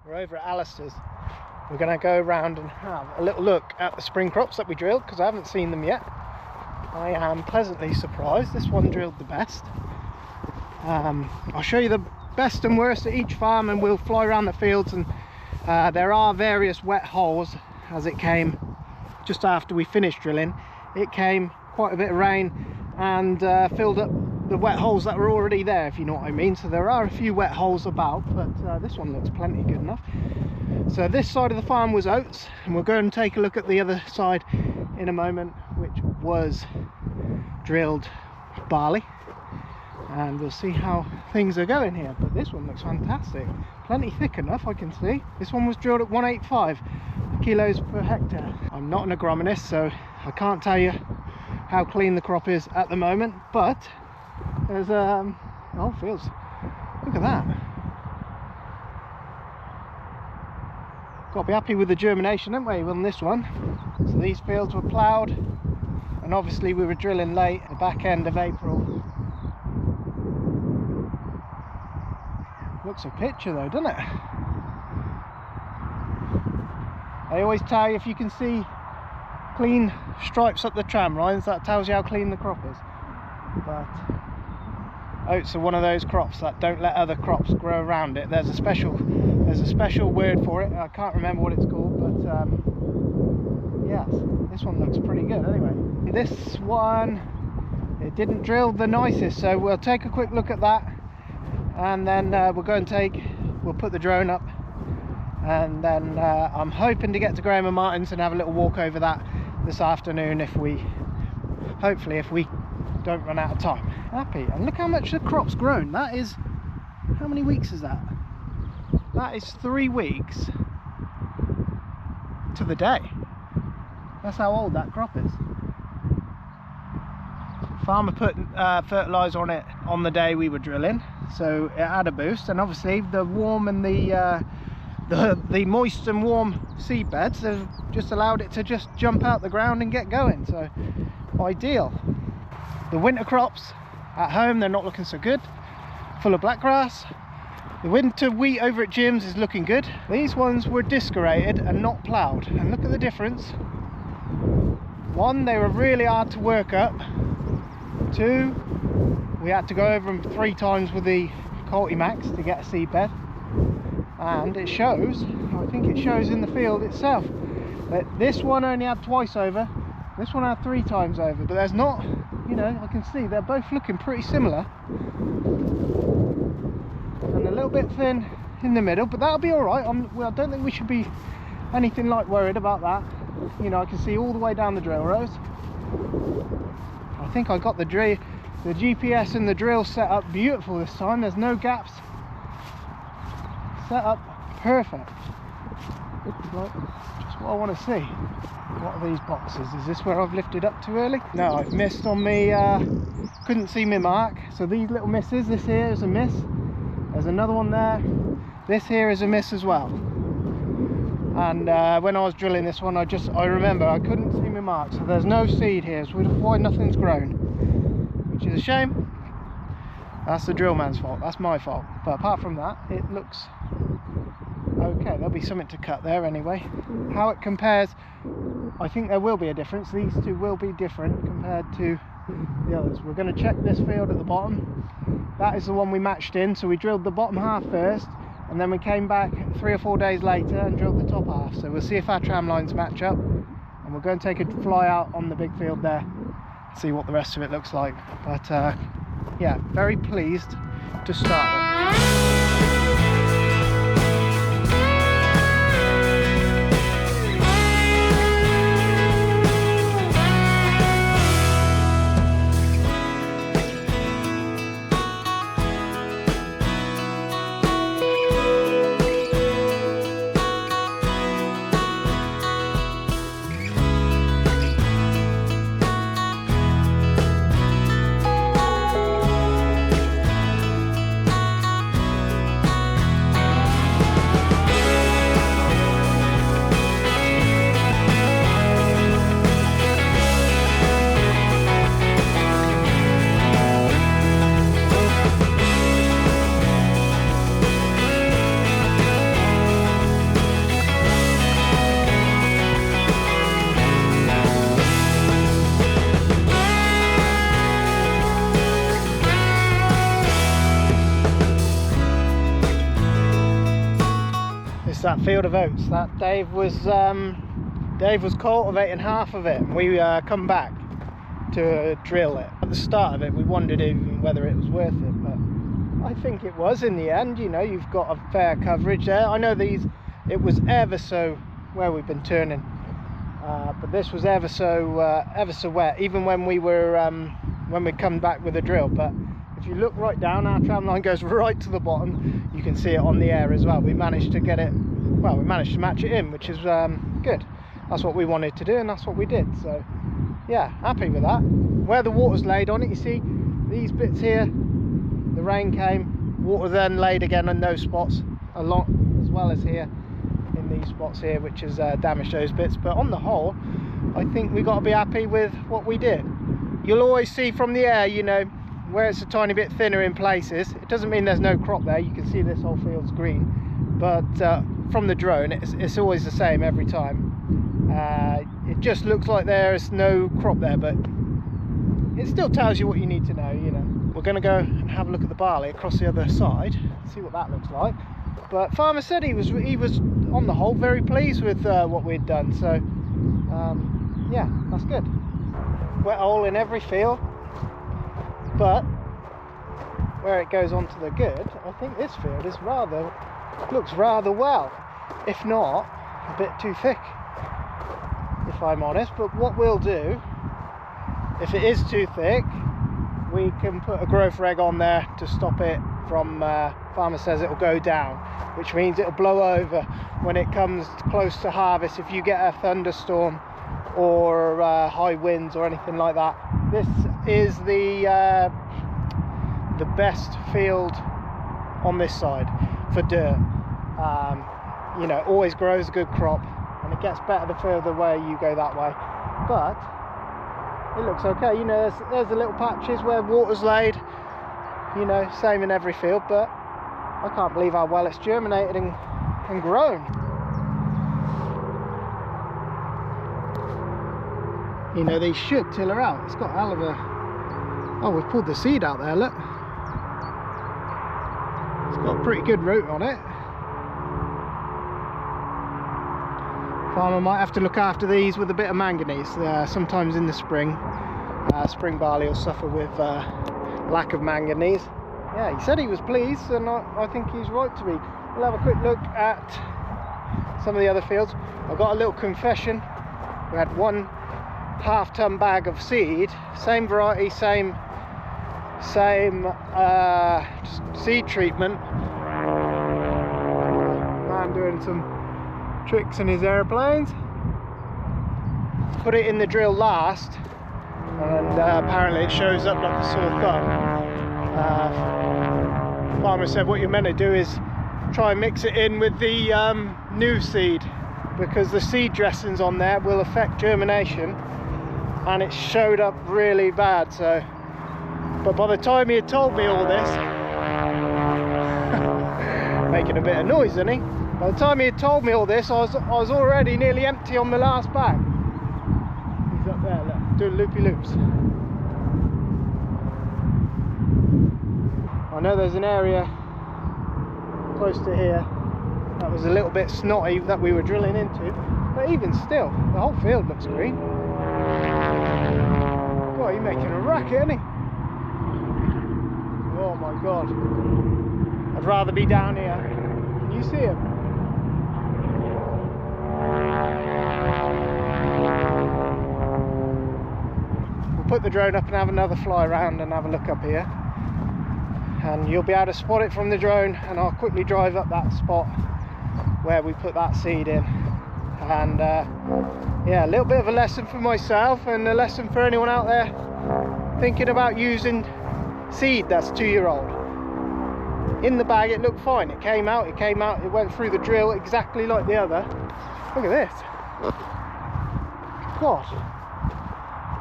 We're over at Alistair's. We're going to go around and have a little look at the spring crops that we drilled, because I haven't seen them yet. I am pleasantly surprised. This one drilled the best. I'll show you the best and worst at each farm, and we'll fly around the fields, and there are various wet holes as it came just after we finished drilling. It came quite a bit of rain and filled up the wet holes that were already there, if you know what I mean. So there are a few wet holes about, but this one looks plenty good enough. So this side of the farm was oats, and we'll go and take a look at the other side in a moment, which was drilled barley, and we'll see how things are going here. But this one looks fantastic, plenty thick enough, I can see. This one was drilled at 185 kilos per hectare. I'm not an agronomist, so I can't tell you how clean the crop is at the moment, but there's oh, fields, look at that. Got to be happy with the germination, haven't we, on this one? So these fields were ploughed, and obviously we were drilling late, the back end of April. Looks a picture though, doesn't it? I always tell you, if you can see clean stripes up the tram lines, that tells you how clean the crop is. But oats are one of those crops that don't let other crops grow around it. There's a special word for it. I can't remember what it's called, but yes, this one looks pretty good anyway. This one, it didn't drill the nicest, so we'll take a quick look at that, and then we'll put the drone up, and then I'm hoping to get to Graham and Martin's and have a little walk over that this afternoon, hopefully if we don't run out of time. Happy. And look how much the crop's grown. That is, how many weeks is that? That is 3 weeks to the day. That's how old that crop is. Farmer put fertiliser on it on the day we were drilling, so it had a boost, and obviously the warm and the moist and warm seed beds have just allowed it to just jump out the ground and get going, so ideal. The winter crops at home, they're not looking so good, full of black grass. The winter wheat over at Jim's is looking good. These ones were discorated and not ploughed, and look at the difference. One, they were really hard to work up. Two, we had to go over them 3 times with the Cultimax to get a seed bed. And it shows, I think it shows in the field itself, that this one only had twice over, this one had 3 times over, but there's not, you know, I can see they're both looking pretty similar, and a little bit thin in the middle, but that'll be all right. I don't think we should be anything like worried about that. You know, I can see all the way down the drill rows. I think I got the GPS and the drill set up beautiful this time. There's no gaps. Set up perfect. Right, just what I want to see. What are these boxes? Is this where I've lifted up too early? No, I've missed on me. Couldn't see my mark. So these little misses, this here is a miss. There's another one there. This here is a miss as well. And when I was drilling this one, I remember I couldn't see my mark. So there's no seed here, so why nothing's grown, which is a shame. That's the drill man's fault, that's my fault. But apart from that, it looks okay. There'll be something to cut there anyway. How it compares, I think there will be a difference. These two will be different compared to the others. We're going to check this field at the bottom. That is the one we matched in, so we drilled the bottom half first, and then we came back 3 or 4 days later and drilled the top half. So we'll see if our tram lines match up, and we'll go and take a fly out on the big field there, see what the rest of it looks like. But yeah, very pleased to start with. It's that field of oats that Dave was cultivating half of it, and we come back to drill it. At the start of it we wondered even whether it was worth it, but I think it was in the end. You know, you've got a fair coverage there. I know it was ever so where we've been turning, but this was ever so wet, even when we were when we come back with a drill. But if you look right down, our tram line goes right to the bottom. You can see it on the air as well. We managed to get it, well, we managed to match it in, which is good. That's what we wanted to do, and that's what we did. So yeah, happy with that. Where the water's laid on it, you see these bits here, the rain came, water then laid again in those spots a lot, as well as here in these spots here, which has damaged those bits. But on the whole, I think we got to be happy with what we did. You'll always see from the air, you know, where it's a tiny bit thinner in places. It doesn't mean there's no crop there. You can see this whole field's green, but from the drone it's always the same every time. It just looks like there's no crop there, but it still tells you what you need to know, you know. We're going to go and have a look at the barley across the other side, see what that looks like. But farmer said he was on the whole very pleased with what we'd done, so yeah, that's good. Wet hole in every field, but where it goes on to the good, I think this field is looks rather well, if not a bit too thick, if I'm honest. But what we'll do, if it is too thick, we can put a growth reg on there to stop it from, farmer says it'll go down, which means it'll blow over when it comes close to harvest. If you get a thunderstorm or high winds or anything like that, this is the best field on this side for dirt. You know, always grows a good crop, and it gets better the further away you go that way. But it looks okay. You know, there's the little patches where water's laid, you know, same in every field. But I can't believe how well it's germinated and grown. You know, they should till her out. It's got a hell of a... Oh, we've pulled the seed out there, look. It's got a pretty good root on it. Farmer might have to look after these with a bit of manganese. Sometimes in the spring, spring barley will suffer with lack of manganese. Yeah, he said he was pleased, and I think he's right to be. We'll have a quick look at some of the other fields. I've got a little confession. We had 1 half-ton bag of seed, same variety, same seed treatment. Man doing some tricks in his airplanes. Put it in the drill last, and apparently it shows up like a sore thumb. Farmer said what you're meant to do is try and mix it in with the new seed, because the seed dressings on there will affect germination, and it showed up really bad. So, but by the time he had told me all this, making a bit of noise, isn't he? By the time he had told me all this, I was already nearly empty on the last bag. He's up there, look, doing loopy loops. I know there's an area close to here that was a little bit snotty that we were drilling into, but even still, the whole field looks green. God, he's making a racket, isn't he? Oh my God. I'd rather be down here. Can you see him? We'll put the drone up and have another fly around and have a look up here, and you'll be able to spot it from the drone, and I'll quickly drive up that spot where we put that seed in. And yeah, a little bit of a lesson for myself, and a lesson for anyone out there thinking about using seed that's 2-year-old. In the bag it looked fine, it came out, it went through the drill exactly like the other. Look at this. God,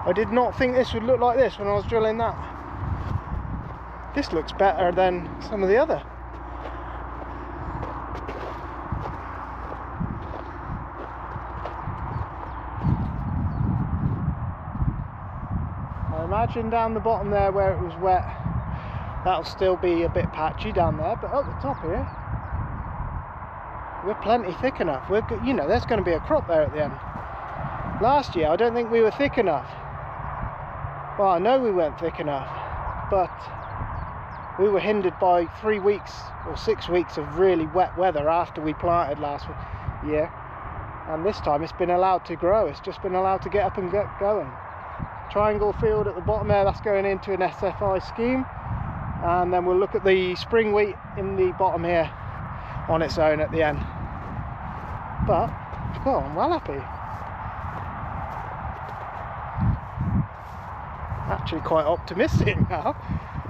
I did not think this would look like this when I was drilling that. This looks better than some of the other. I imagine down the bottom there where it was wet, that'll still be a bit patchy down there, but up the top here, we're plenty thick enough. You know, there's going to be a crop there at the end. Last year I don't think we were thick enough. Well, I know we weren't thick enough, but we were hindered by 3 weeks or 6 weeks of really wet weather after we planted last year, and this time it's been allowed to grow. It's just been allowed to get up and get going. Triangle field at the bottom there, that's going into an SFI scheme, and then we'll look at the spring wheat in the bottom here on its own at the end. But well, I'm well happy. Actually quite optimistic now,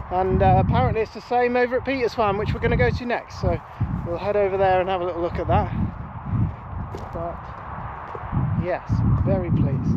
and apparently it's the same over at Peter's farm, which we're going to go to next, so we'll head over there and have a little look at that. But yes, very pleased.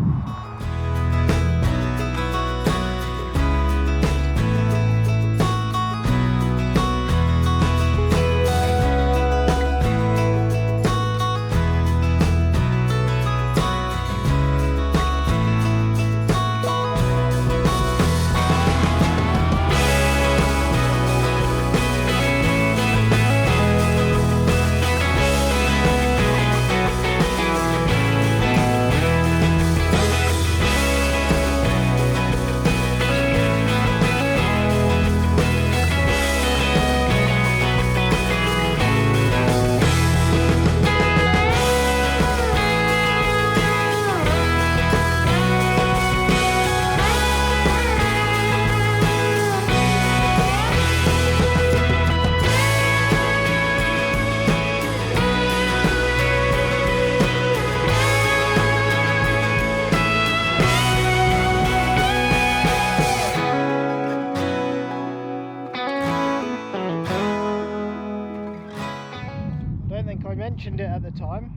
Mentioned it at the time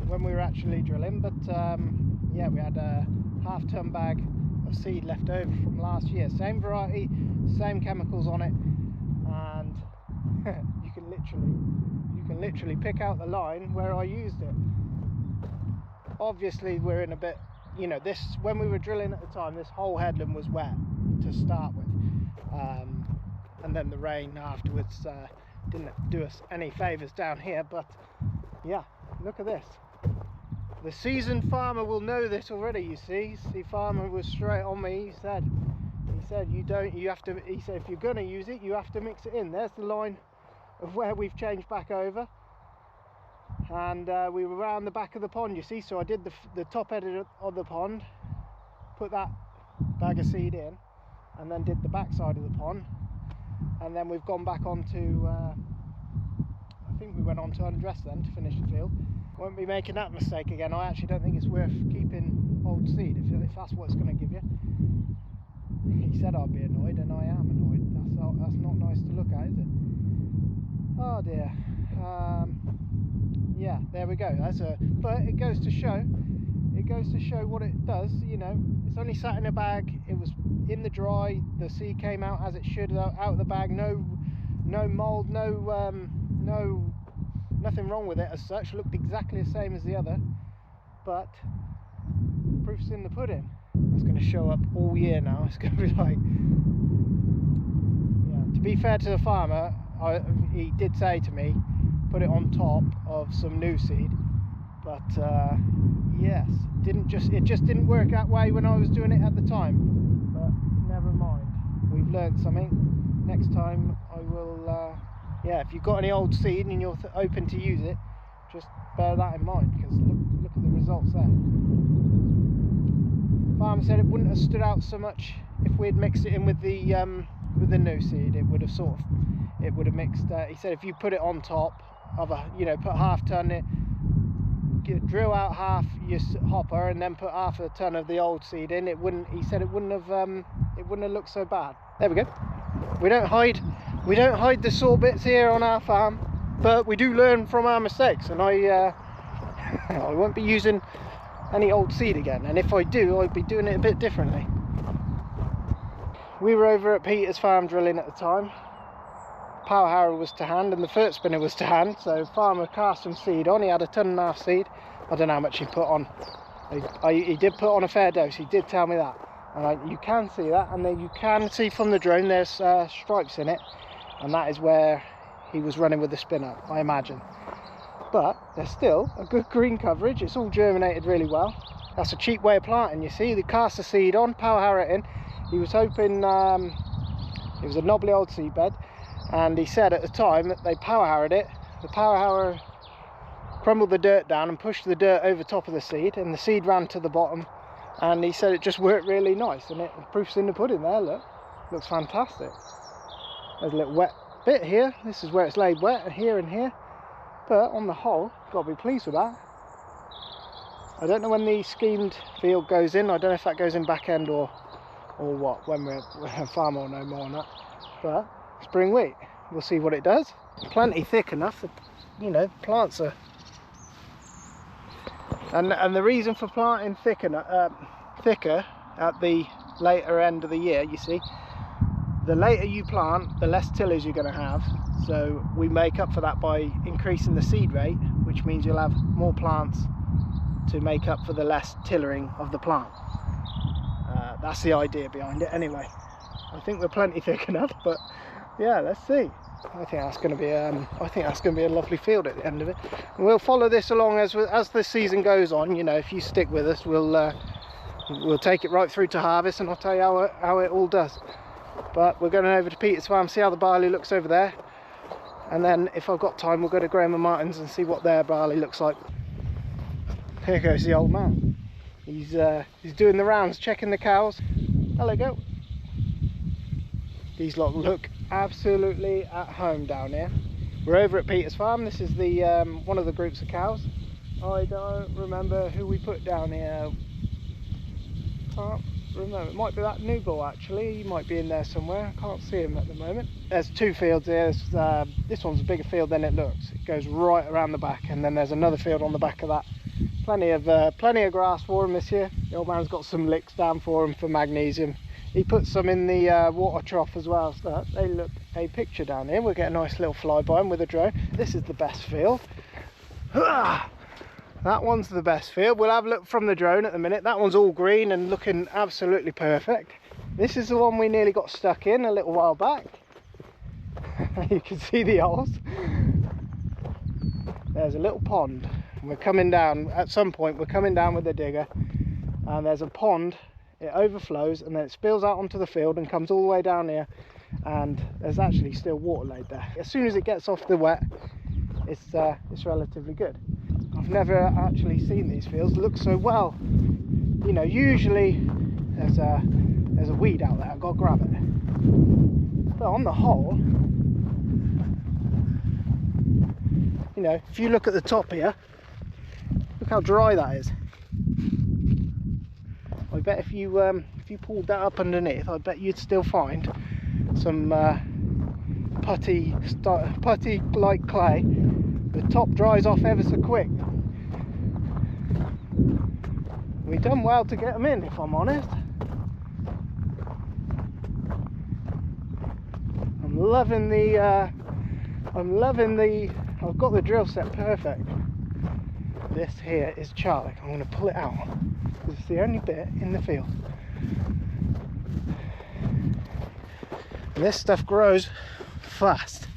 when we were actually drilling, but yeah, we had a half-ton bag of seed left over from last year, same variety, same chemicals on it, and you can literally pick out the line where I used it. Obviously we're in a bit, you know, this, when we were drilling at the time, this whole headland was wet to start with, and then the rain afterwards didn't do us any favours down here. But yeah, look at this. The seasoned farmer will know this already. You see, farmer was straight on me. He said he said if you're going to use it, you have to mix it in. There's the line of where we've changed back over, and we were around the back of the pond, you see. So I did the top edge of the pond, put that bag of seed in, and then did the back side of the pond. And then we've gone back onto, I think we went on to undress then to finish the field. Won't be making that mistake again. I actually don't think it's worth keeping old seed if that's what it's going to give you. He said I'd be annoyed, and I am annoyed. That's not nice to look at, is it? Oh dear. Yeah, there we go. But it goes to show what it does. You know, it's only sat in a bag. It was in the dry. The seed came out as it should, out of the bag. No mold, nothing wrong with it as such. Looked exactly the same as the other, but proof's in the pudding. It's going to show up all year now. It's going to be like, yeah. To be fair to the farmer, he did say to me, put it on top of some new seed, but yes, it just didn't work that way when I was doing it at the time. But never mind, we've learned something. Next time I will, yeah, if you've got any old seed and you're open to use it, just bear that in mind, because look at the results there. Farmer said it wouldn't have stood out so much if we had mixed it in with the new seed. It would have mixed. He said if you put it on top of put half ton it, drill out half your hopper and then put half a ton of the old seed in, it wouldn't. He said it wouldn't have looked so bad. There we go. We don't hide the sore bits here on our farm, but we do learn from our mistakes, and I won't be using any old seed again, and if I do, I'd be doing it a bit differently. We were over at Peter's farm drilling at the time. Power harrow was to hand and the fert spinner was to hand, so farmer cast some seed on. He had 1.5 tons seed. I don't know how much he put on. He did put on a fair dose, he did tell me that, and you can see that, and then you can see from the drone there's stripes in it, and that is where he was running with the spinner, I imagine. but there's still a good green coverage. It's all germinated really well. That's a cheap way of planting, you see. They cast the seed on, power harrow it in. He was hoping, it was a knobbly old seed bed, and he said at the time that they power harrowed it. The power harrow crumbled the dirt down and pushed the dirt over top of the seed, and the seed ran to the bottom, and he said it just worked really nice, and proof's in the pudding there. Look, looks fantastic. There's a little wet bit here. This is where it's laid wet, and here, but on the whole, got to be pleased with that. I don't know when the schemed field goes in. I don't know if that goes in back end or what, when we're a farmer will know more on that. But spring wheat, we'll see what it does. Plenty thick enough that, you know, plants are. And the reason for planting thicker at the later end of the year, you see, the later you plant, the less tillers you're going to have. So we make up for that by increasing the seed rate, which means you'll have more plants to make up for the less tillering of the plant. That's the idea behind it anyway. I think we're plenty thick enough, but yeah, let's see. I think that's going to be a lovely field at the end of it. And we'll follow this along as the season goes on. You know, if you stick with us, we'll take it right through to harvest, and I'll tell you how it all does. But we're going over to Peter's farm, see how the barley looks over there, and then if I've got time, we'll go to Graham and Martin's and see what their barley looks like. Here goes the old man. He's doing the rounds, checking the cows. Hello, go. These lot look absolutely at home down here. We're over at Peter's farm. This is the one of the groups of cows. I don't remember who we put down here. Can't remember. It might be that new bull actually. He might be in there somewhere. I can't see him at the moment. There's two fields here. This one's a bigger field than it looks. It goes right around the back, and then there's another field on the back of that. Plenty of grass for him this year. The old man's got some licks down for him for magnesium. He put some in the water trough as well, so they look a picture down here. We'll get a nice little flyby him with a drone. This is the best field. That one's the best field. We'll have a look from the drone at the minute. That one's all green and looking absolutely perfect. This is the one we nearly got stuck in a little while back. You can see the holes. There's a little pond. We're coming down, at some point we're coming down with the digger, and there's a pond. It overflows and then it spills out onto the field and comes all the way down here, and there's actually still water laid there. As soon as it gets off the wet, it's relatively good. I've never actually seen these fields look so well. You know, usually there's a weed out there, I've got to grab it. But on the whole, you know, if you look at the top here, look how dry that is. I bet if you pulled that up underneath, I bet you'd still find some putty-like clay. The top dries off ever so quick. We've done well to get them in, if I'm honest. I'm loving the. I've got the drill set perfect. This here is Charlie. I'm going to pull it out. It's the only bit in the field. And this stuff grows fast.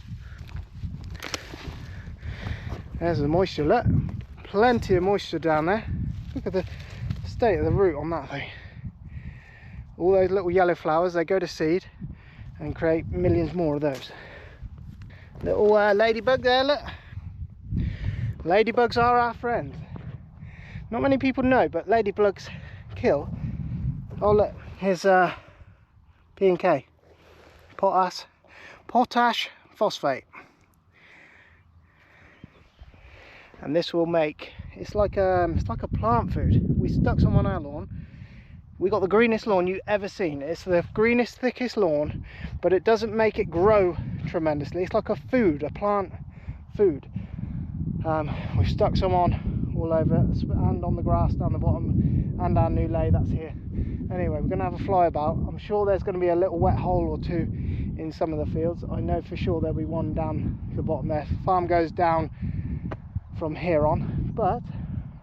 There's the moisture, look. Plenty of moisture down there. Look at the state of the root on that thing. All those little yellow flowers, they go to seed and create millions more of those. Little ladybug there, look. Ladybugs are our friend. Not many people know, but ladybugs kill. Oh look, here's P&K, potash phosphate, and this will make, it's like a plant food. We stuck some on our lawn. We got the greenest lawn you've ever seen. It's the greenest, thickest lawn, but it doesn't make it grow tremendously. It's like a plant food. We've stuck some on all over it, and on the grass down the bottom, and our new lay that's here. Anyway, we're going to have a fly about. I'm sure there's going to be a little wet hole or two in some of the fields. I know for sure there'll be one down the bottom there. The farm goes down from here on, but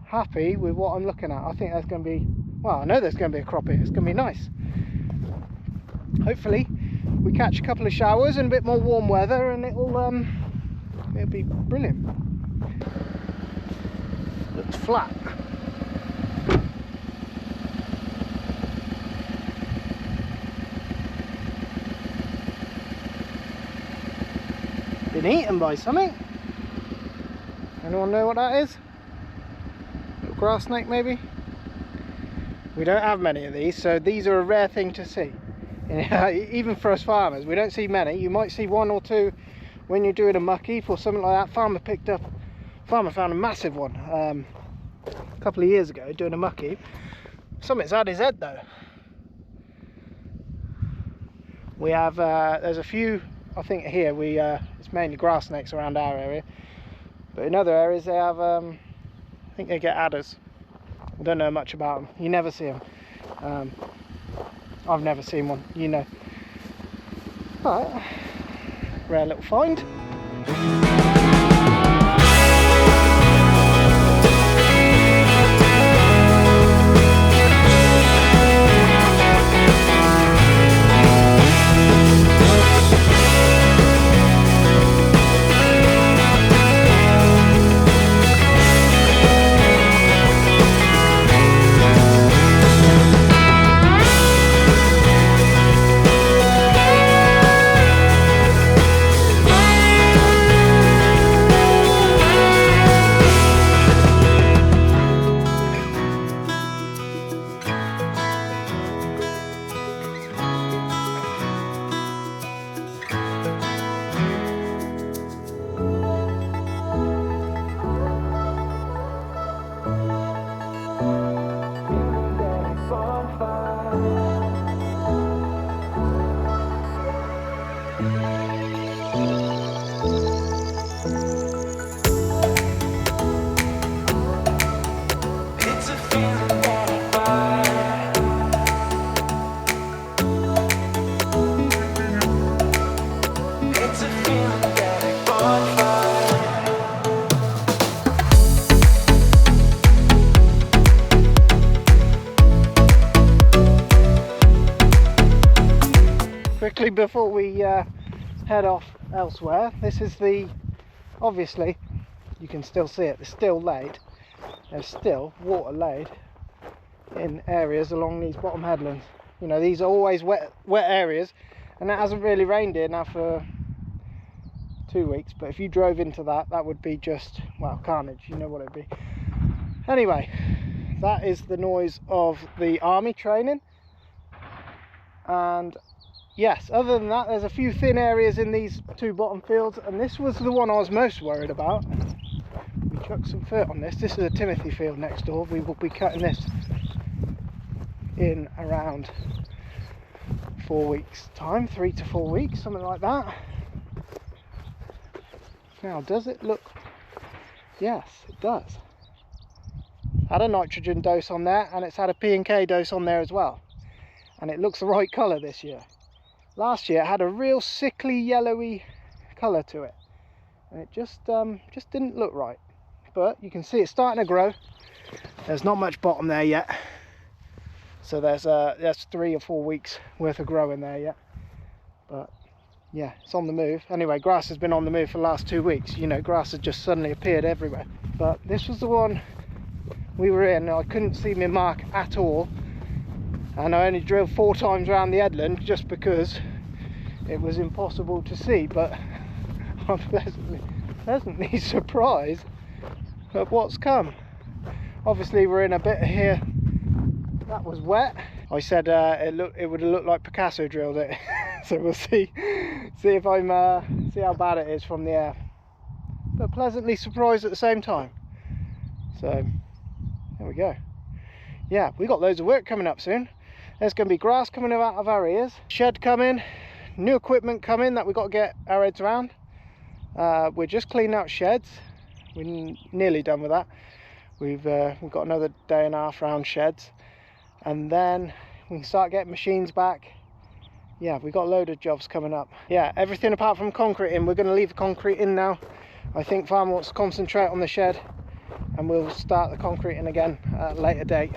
happy with what I'm looking at. I think there's going to be, well, I know there's going to be a crop here. It's going to be nice. Hopefully we catch a couple of showers and a bit more warm weather, and it'll be brilliant. Looks flat. Been eaten by something. Anyone know what that is? Little grass snake maybe? We don't have many of these, so these are a rare thing to see. Even for us farmers, we don't see many. You might see one or two when you're doing a muck heap or something like that. Farmer found a massive one a couple of years ago doing a muck heap. Something's had his head though. We have, there's a few, I think here, it's mainly grass snakes around our area. But in other areas they have, I think they get adders. I don't know much about them. You never see them. I've never seen one, you know. But, rare little find. Quickly before we head off elsewhere, this is obviously you can still see it, there's still water laid in areas along these bottom headlands. You know, these are always wet areas, and it hasn't really rained here now for 2 weeks, but if you drove into that would be just, well, carnage, you know what it'd be. Anyway, that is the noise of the army training. And yes, other than that, there's a few thin areas in these two bottom fields, and this was the one I was most worried about. We chucked some dirt on this. This is a Timothy field next door. We will be cutting this in around 4 weeks time, 3 to 4 weeks, something like that. Now, does it look? Yes, it does. Had a nitrogen dose on there, and it's had a P&K dose on there as well, and it looks the right colour this year. Last year it had a real sickly yellowy colour to it, and it just didn't look right. But you can see it's starting to grow. There's not much bottom there yet, so there's 3 or 4 weeks worth of growing there yet. But yeah, it's on the move. Anyway, grass has been on the move for the last 2 weeks. You know, grass has just suddenly appeared everywhere. But this was the one we were in. I couldn't see my mark at all, and I only drilled 4 times around the headland just because it was impossible to see. But I'm pleasantly surprised at what's come. Obviously we're in a bit here that was wet. I said it would have looked like Picasso drilled it. So we'll see if I'm see how bad it is from the air, but pleasantly surprised at the same time. So there we go. Yeah, we got loads of work coming up soon. There's going to be grass coming out of our ears, shed coming, new equipment coming that we've got to get our heads around. We're just cleaning out sheds. We're nearly done with that. We've got another day and a half around sheds, and then we can start getting machines back. Yeah, we've got a load of jobs coming up. Yeah, everything apart from concrete in. We're going to leave the concrete in now. I think farmer wants to concentrate on the shed, and we'll start the concrete in again at a later date.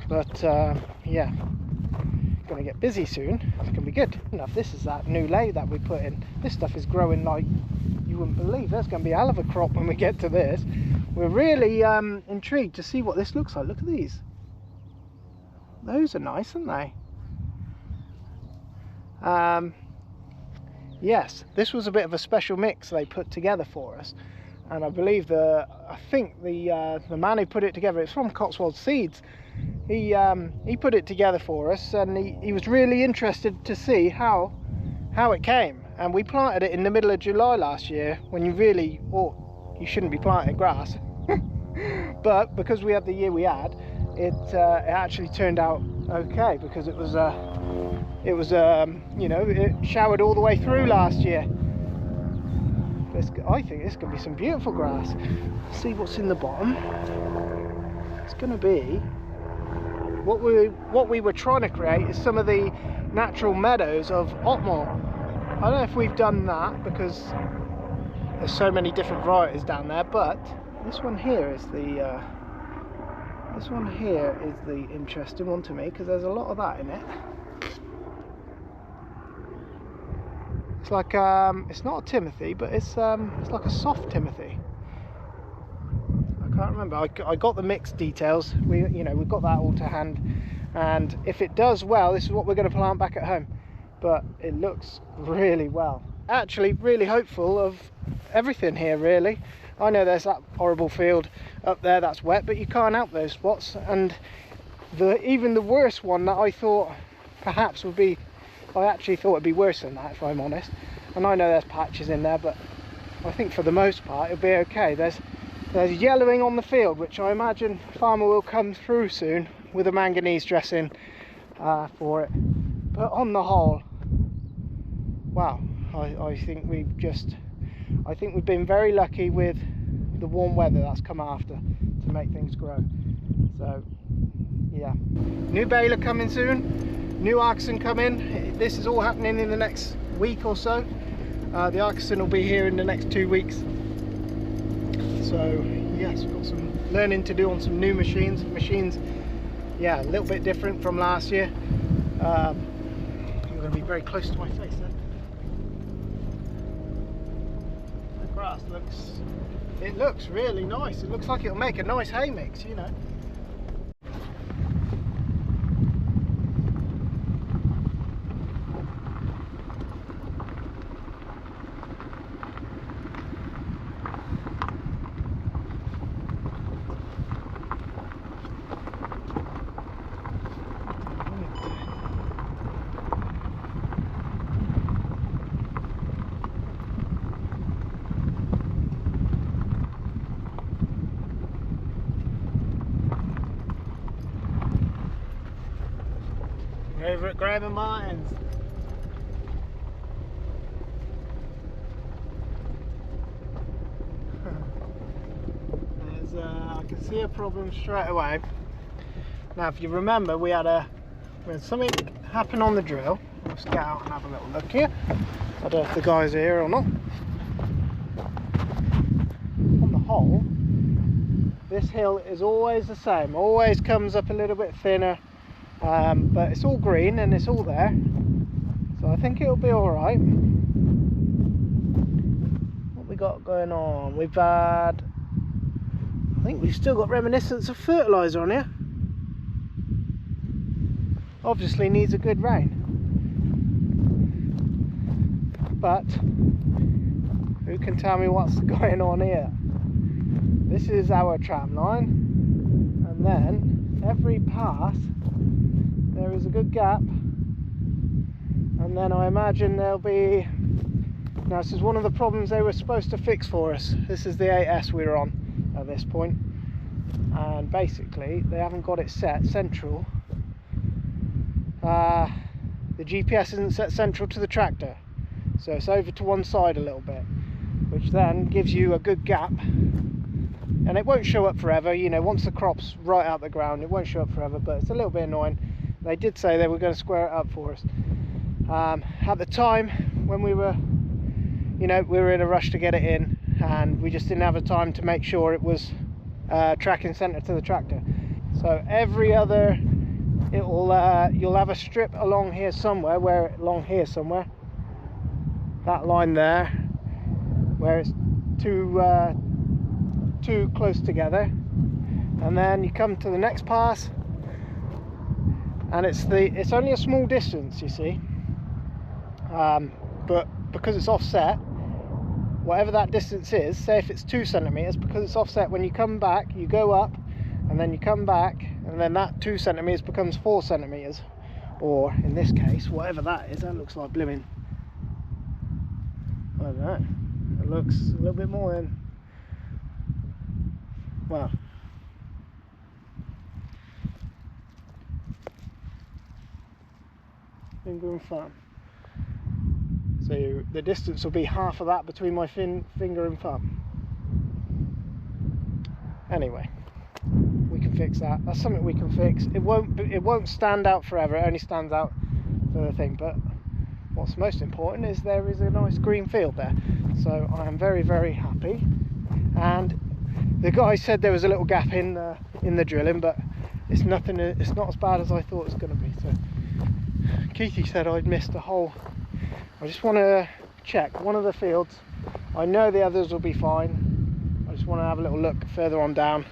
But yeah, going to get busy soon. It's going to be good. Enough. This is that new lay that we put in. This stuff is growing like you wouldn't believe. There's going to be a hell of a crop when we get to this. we're really intrigued to see what this looks like. Look at these. Those are nice, aren't they? Yes, this was a bit of a special mix they put together for us, and I believe the man who put it together, it's from Cotswold Seeds. He put it together for us, and he was really interested to see how it came. And we planted it in the middle of July last year, when you shouldn't be planting grass. But because we had the year we had, it actually turned out okay, because it was you know, it showered all the way through last year. I think this could be some beautiful grass. Let's see what's in the bottom. It's going to be what we were trying to create is some of the natural meadows of Otmoor. I don't know if we've done that because there's so many different varieties down there, but this one here is the interesting one to me, because there's a lot of that in it. It's like it's not a Timothy, but it's like a soft Timothy. I can't remember. I got the mixed details. We've got that all to hand, and if it does well, this is what we're going to plant back at home. But it looks really well. Actually, really hopeful of everything here, really. I know there's that horrible field up there that's wet, but you can't help those spots. And even the worst one that I thought perhaps would be, I actually thought it'd be worse than that, if I'm honest. And I know there's patches in there, but I think for the most part it'll be okay. There's yellowing on the field, which I imagine farmer will come through soon with a manganese dressing for it. But on the whole, wow, I think we've been very lucky with the warm weather that's come after to make things grow. So yeah, new baler coming soon, new Arkeson coming. This is all happening in the next week or so. The Arkeson will be here in the next 2 weeks. So yes, we've got some learning to do on some new machines. Yeah, a little bit different from last year. I'm going to be very close to my face then. The grass looks really nice. It looks like it'll make a nice hay mix, you know. Over at Graham and Martin's. I can see a problem straight away. Now, if you remember, we had something happen on the drill. Let's get out and have a little look here. I don't know if the guys are here or not. On the whole, this hill is always the same. Always comes up a little bit thinner. But it's all green and it's all there, so I think it'll be all right. What we got going on? I think we've still got reminiscence of fertiliser on here. Obviously needs a good rain, but who can tell me what's going on here? This is our tram line, and then every path there is a good gap, and then I imagine there'll be, now this is one of the problems they were supposed to fix for us. This is the 8S we were on at this point, and basically they haven't got it set central. The GPS isn't set central to the tractor, so it's over to one side a little bit, which then gives you a good gap, and it won't show up forever. You know, once the crop's right out the ground, it won't show up forever, but it's a little bit annoying. They did say they were going to square it up for us. At the time when we were in a rush to get it in, and we just didn't have the time to make sure it was tracking center to the tractor. So every other, you'll have a strip along here somewhere, that line there, where it's 2 too close together, and then you come to the next pass, and it's only a small distance, you see, but because it's offset, whatever that distance is, say if it's 2 centimeters, because it's offset, when you come back, you go up and then you come back, and then that 2 centimeters becomes 4 centimeters, or in this case, whatever that is. That looks like blooming, I don't know, it looks a little bit more than, well, finger and thumb. So the distance will be half of that between my finger and thumb. Anyway, we can fix that. That's something we can fix. It won't stand out forever. It only stands out for the thing. But what's most important is there is a nice green field there. So I am very, very happy. And the guy said there was a little gap in the drilling, but it's nothing. It's not as bad as I thought it was going to be. So Keithy said I'd missed a hole. I just want to check one of the fields. I know the others will be fine. I just want to have a little look further on down.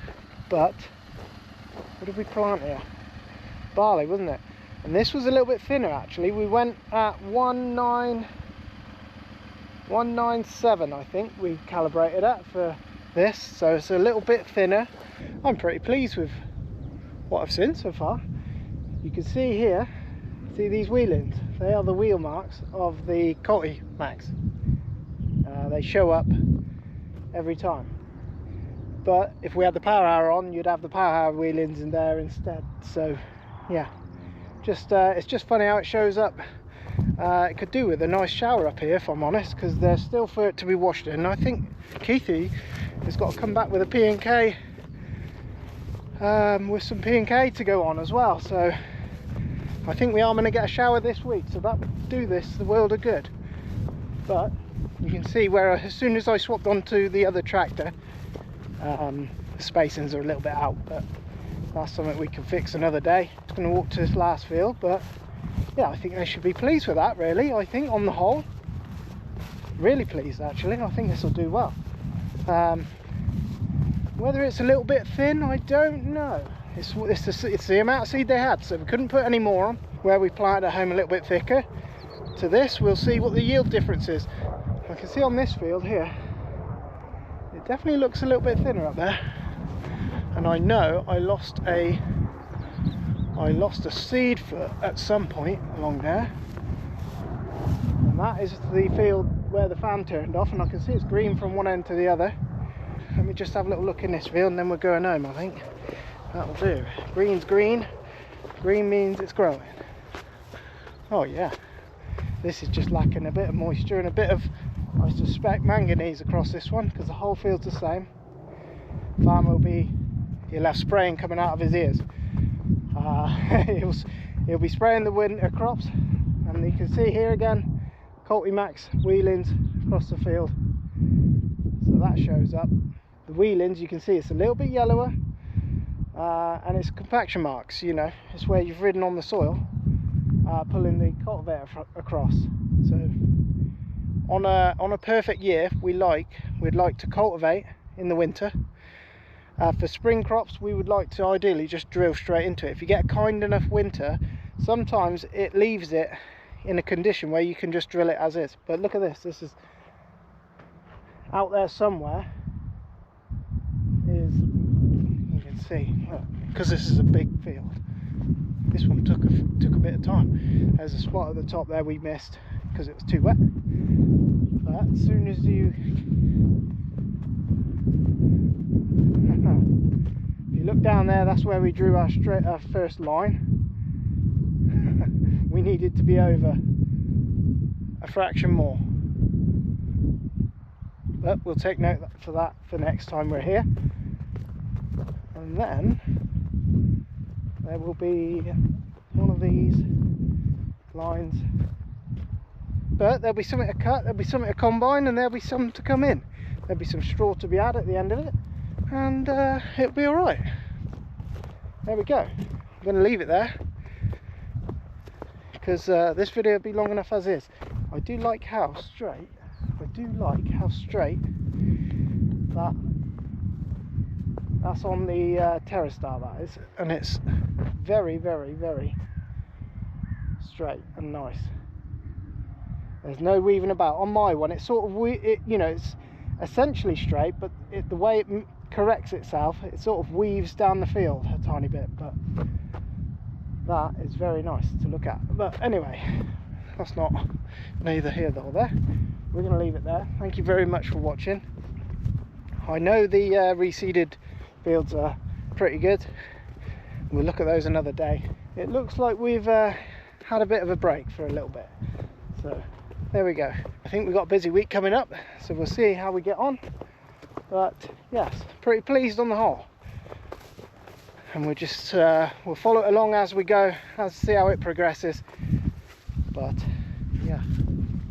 But what did we plant here? Barley, wasn't it? And this was a little bit thinner actually. We went at 197, I think we calibrated at for this. So it's a little bit thinner. I'm pretty pleased with what I've seen so far. You can see here, see these wheelings? They are the wheel marks of the Culti Max. They show up every time. But if we had the power hour on, you'd have the power hour wheelings in there instead. So yeah, it's just funny how it shows up. It could do with a nice shower up here, if I'm honest, because there's still for it to be washed in. I think Keithy has got to come back with a P&K, with some P&K to go on as well. So I think we are going to get a shower this week, so that would do this the world of good. But you can see where as soon as I swapped onto the other tractor, the spacings are a little bit out, but that's something we can fix another day. Just going to walk to this last field, but yeah, I think they should be pleased with that, really. I think on the whole, really pleased actually. I think this will do well. Whether it's a little bit thin, I don't know. It's the amount of seed they had, so we couldn't put any more on. Where we planted at home a little bit thicker to this, we'll see what the yield difference is. I can see on this field here, it definitely looks a little bit thinner up there. And I know I lost a seed foot at some point along there. And that is the field where the fan turned off, and I can see it's green from one end to the other. Let me just have a little look in this field and then we're going home, I think. That'll do. Green's green. Green means it's growing. Oh yeah. This is just lacking a bit of moisture and a bit of, I suspect, manganese across this one, because the whole field's the same. Farmer he'll have spraying coming out of his ears. He'll be spraying the winter crops, and you can see here again, Culti Max wheelings across the field. So that shows up. The wheelings, you can see it's a little bit yellower. And it's compaction marks, you know, it's where you've ridden on the soil, pulling the cultivator across. So on a perfect year, we'd like to cultivate in the winter. For spring crops, we would like to ideally just drill straight into it. If you get a kind enough winter, sometimes it leaves it in a condition where you can just drill it as is. But look at this. This is out there somewhere. See, because this is a big field. This one took a bit of time. There's a spot at the top there we missed because it was too wet. But as soon as you if you look down there, that's where we drew our first line. We needed to be over a fraction more, but we'll take note for that for next time we're here. And then there will be one of these lines, but there'll be something to cut, there'll be something to combine, and there'll be some to come in. There'll be some straw to be had at the end of it, and it'll be alright. There we go. I'm going to leave it there because this video will be long enough as is. I do like how straight that That's on the Terrastar, that is, and it's very, very, very straight and nice. There's no weaving about. On my one, it's sort of, you know, it's essentially straight, but the way it corrects itself, it sort of weaves down the field a tiny bit, but that is very nice to look at. But anyway, that's not neither here nor there. We're going to leave it there. Thank you very much for watching. I know the reseeded fields are pretty good. We'll look at those another day. It looks like we've had a bit of a break for a little bit, so there we go. I think we've got a busy week coming up, so we'll see how we get on. But yes, pretty pleased on the whole. And we'll just we'll follow it along as we go, see how it progresses. But yeah,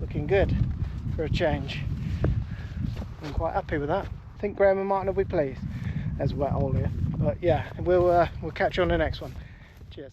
looking good for a change. I'm quite happy with that. I think Graham and Martin will be pleased. There's a wet hole here, but yeah, we'll catch you on the next one. Cheers.